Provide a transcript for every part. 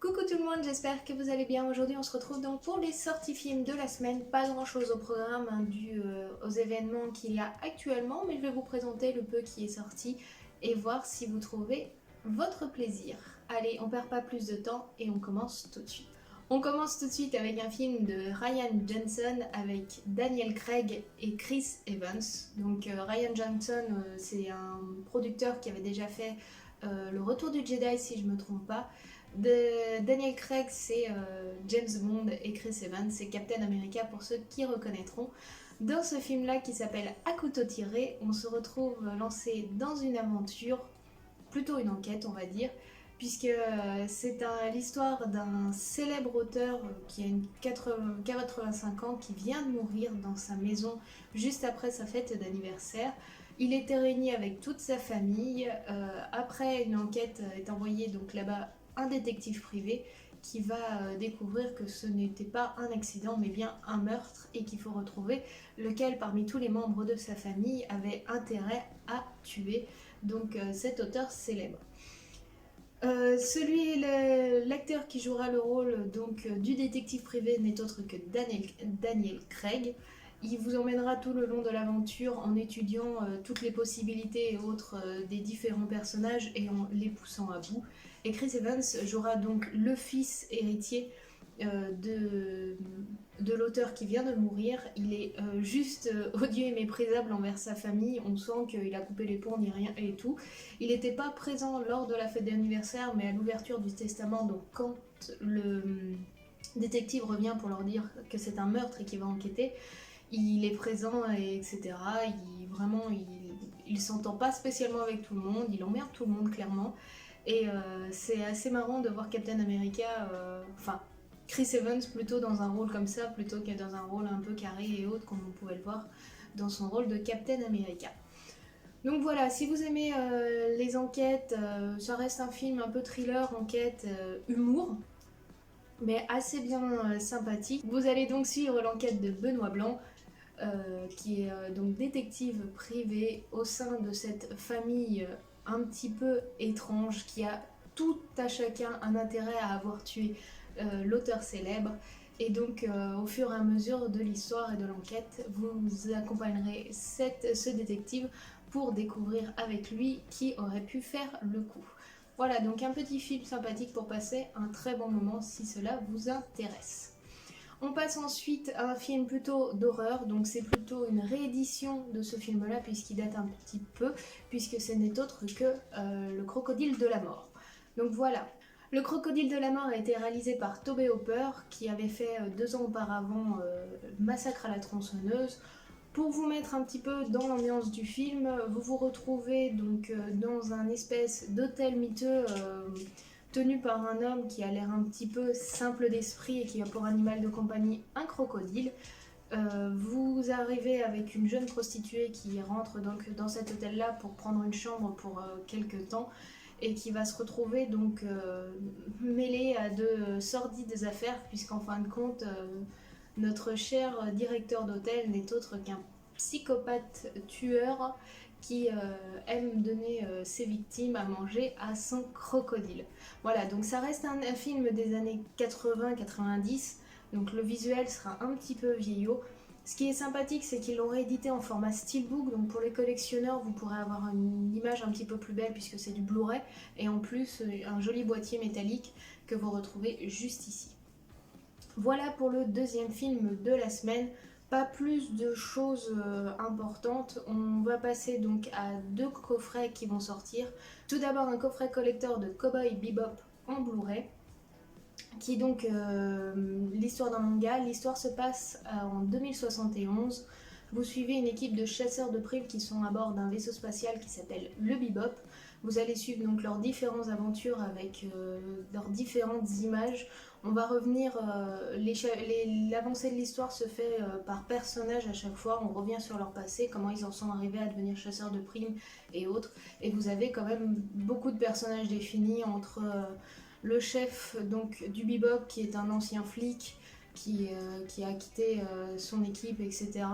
Coucou tout le monde, j'espère que vous allez bien. Aujourd'hui on se retrouve donc pour les sorties films de la semaine. Pas grand chose au programme dû aux événements qu'il y a actuellement, mais je vais vous présenter le peu qui est sorti et voir si vous trouvez votre plaisir. Allez, on perd pas plus de temps et on commence tout de suite. On commence tout de suite avec un film de Ryan Johnson avec Daniel Craig et Chris Evans. Donc Ryan Johnson, c'est un producteur qui avait déjà fait Le Retour du Jedi si je me trompe pas. Daniel Craig, c'est James Bond et Chris Evans, c'est Captain America pour ceux qui reconnaîtront. Dans ce film-là qui s'appelle À couteau tiré, on se retrouve lancé dans une aventure, plutôt une enquête on va dire, puisque c'est l'histoire d'un célèbre auteur qui a 85 ans, qui vient de mourir dans sa maison juste après sa fête d'anniversaire. Il était réuni avec toute sa famille. Après, une enquête est envoyée donc là-bas un détective privé qui va découvrir que ce n'était pas un accident mais bien un meurtre et qu'il faut retrouver lequel parmi tous les membres de sa famille avait intérêt à tuer donc cet auteur célèbre. L'acteur qui jouera le rôle donc du détective privé n'est autre que Daniel Craig. Il vous emmènera tout le long de l'aventure en étudiant toutes les possibilités et autres des différents personnages et en les poussant à bout. Et Chris Evans jouera donc le fils héritier de l'auteur qui vient de mourir. Il est juste odieux et méprisable envers sa famille. On sent qu'il a coupé les ponts ni rien et tout. Il n'était pas présent lors de la fête d'anniversaire, mais à l'ouverture du testament, donc quand le détective revient pour leur dire que c'est un meurtre et qu'il va enquêter, il est présent, etc. Il s'entend pas spécialement avec tout le monde, il emmerde tout le monde clairement. Et c'est assez marrant de voir Captain America, Chris Evans plutôt dans un rôle comme ça, plutôt que dans un rôle un peu carré et autre, comme on pouvait le voir dans son rôle de Captain America. Donc voilà, si vous aimez les enquêtes, ça reste un film un peu thriller, enquête, humour, mais assez bien sympathique. Vous allez donc suivre l'enquête de Benoît Blanc, qui est donc détective privé au sein de cette famille un petit peu étrange qui a tout à chacun un intérêt à avoir tué l'auteur célèbre. Et donc au fur et à mesure de l'histoire et de l'enquête, vous accompagnerez ce détective pour découvrir avec lui qui aurait pu faire le coup. Voilà, donc un petit film sympathique pour passer un très bon moment si cela vous intéresse. On passe ensuite à un film plutôt d'horreur, donc c'est plutôt une réédition de ce film-là puisqu'il date un petit peu, puisque ce n'est autre que Le Crocodile de la Mort. Donc voilà, Le Crocodile de la Mort a été réalisé par Tobe Hooper, qui avait fait 2 ans auparavant Massacre à la tronçonneuse. Pour vous mettre un petit peu dans l'ambiance du film, vous vous retrouvez donc dans un espèce d'hôtel miteux tenu par un homme qui a l'air un petit peu simple d'esprit et qui a pour animal de compagnie un crocodile. Vous arrivez avec une jeune prostituée qui rentre donc dans cet hôtel-là pour prendre une chambre pour quelques temps et qui va se retrouver donc mêlée à de sordides affaires puisqu'en fin de compte notre cher directeur d'hôtel n'est autre qu'un psychopathe tueur qui aime donner ses victimes à manger à son crocodile. Voilà, donc ça reste un film des années 80-90, donc le visuel sera un petit peu vieillot. Ce qui est sympathique, c'est qu'ils l'ont réédité en format steelbook, donc pour les collectionneurs, vous pourrez avoir une image un petit peu plus belle puisque c'est du Blu-ray, et en plus un joli boîtier métallique que vous retrouvez juste ici. Voilà pour le deuxième film de la semaine. Pas plus de choses importantes. On va passer donc à 2 coffrets qui vont sortir. Tout d'abord un coffret collector de Cowboy Bebop en Blu-ray, qui est donc l'histoire d'un manga. L'histoire se passe en 2071. Vous suivez une équipe de chasseurs de primes qui sont à bord d'un vaisseau spatial qui s'appelle le Bebop. Vous allez suivre donc leurs différentes aventures avec leurs différentes images. On va revenir, l'avancée de l'histoire se fait par personnage à chaque fois. On revient sur leur passé, comment ils en sont arrivés à devenir chasseurs de primes et autres. Et vous avez quand même beaucoup de personnages définis entre le chef donc, du Bebop qui est un ancien flic, qui a quitté son équipe, etc.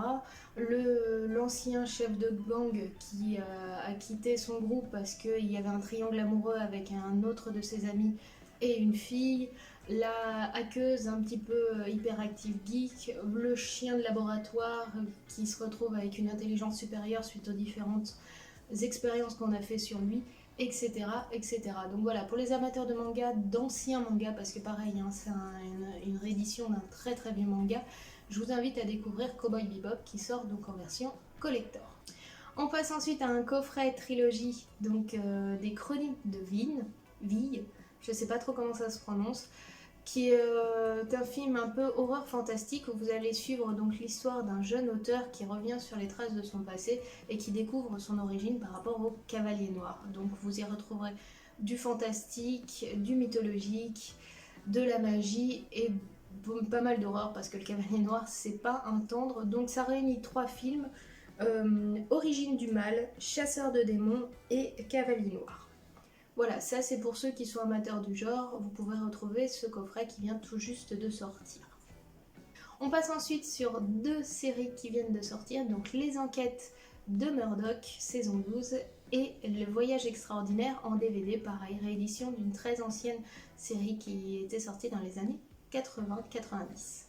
L'ancien chef de gang qui a quitté son groupe parce qu'il y avait un triangle amoureux avec un autre de ses amis et une fille, la hackeuse un petit peu hyperactive geek, le chien de laboratoire qui se retrouve avec une intelligence supérieure suite aux différentes expériences qu'on a fait sur lui, etc., etc. Donc voilà, pour les amateurs de manga, d'anciens mangas, parce que pareil, hein, c'est une réédition d'un très très vieux manga, je vous invite à découvrir Cowboy Bebop qui sort donc en version collector. On passe ensuite à un coffret trilogie, donc des chroniques de Vie, je sais pas trop comment ça se prononce, qui est un film un peu horreur fantastique où vous allez suivre donc l'histoire d'un jeune auteur qui revient sur les traces de son passé et qui découvre son origine par rapport au Cavalier Noir. Donc vous y retrouverez du fantastique, du mythologique, de la magie et pas mal d'horreur parce que le Cavalier Noir c'est pas un tendre. Donc ça réunit 3 films, Origine du mal, Chasseur de démons et Cavalier Noir. Voilà, ça c'est pour ceux qui sont amateurs du genre, vous pouvez retrouver ce coffret qui vient tout juste de sortir. On passe ensuite sur 2 séries qui viennent de sortir, donc Les Enquêtes de Murdoch, saison 12, et Le Voyage extraordinaire en DVD, pareil, réédition d'une très ancienne série qui était sortie dans les années 80-90.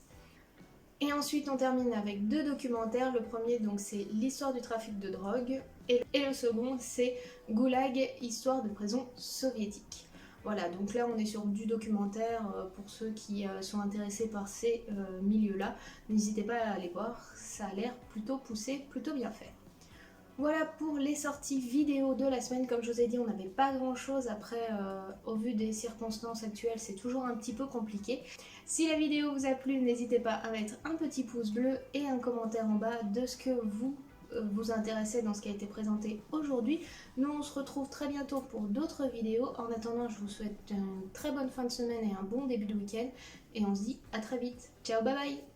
Et ensuite on termine avec 2 documentaires, le premier donc c'est l'histoire du trafic de drogue et le second c'est Goulag, histoire de prison soviétique. Voilà, donc là on est sur du documentaire pour ceux qui sont intéressés par ces milieux-là. N'hésitez pas à aller voir, ça a l'air plutôt poussé, plutôt bien fait. Voilà pour les sorties vidéo de la semaine. Comme je vous ai dit, on n'avait pas grand chose. Après, au vu des circonstances actuelles, c'est toujours un petit peu compliqué. Si la vidéo vous a plu, n'hésitez pas à mettre un petit pouce bleu et un commentaire en bas de ce que vous intéressez dans ce qui a été présenté aujourd'hui. Nous, on se retrouve très bientôt pour d'autres vidéos. En attendant, je vous souhaite une très bonne fin de semaine et un bon début de week-end. Et on se dit à très vite. Ciao, bye bye!